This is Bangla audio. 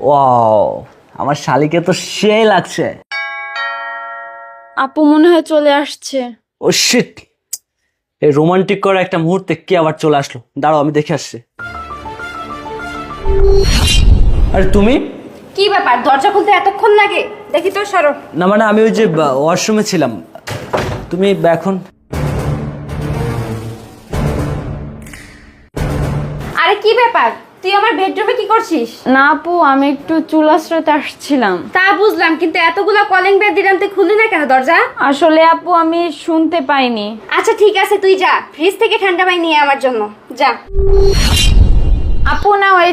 ওয়াও, আমার শালিকে তো সেই লাগছে। আপু মনে হয় চলে আসছে। ও শিট, এই রোমান্টিক করা একটা মুহূর্তে কি আবার চলে আসলো? দাঁড়াও, আমি দেখে আসছি। আরে তুমি? কি ব্যাপার, দরজা খুলতে এতক্ষণ লাগে? দেখি তো, সরো। না মানে আমি ওই যে ওয়াশরুমে ছিলাম। তুমি এখন? আরে কি ব্যাপার, তুই আমার বেডরুমে কি করছিস? না আপু, আমি একটু চুল আশ্রতে আসছিলাম। তা বুঝলাম, কিন্তু এতগুলা কলিং বেল দিলাম, তুই খুললি না কেন দরজা? আসলে আপু আমি শুনতে পাইনি। আচ্ছা ঠিক আছে, তুই যা, ফ্রিজ থেকে ঠান্ডা পানি নিয়ে আমার জন্য যা। আপু না, ওই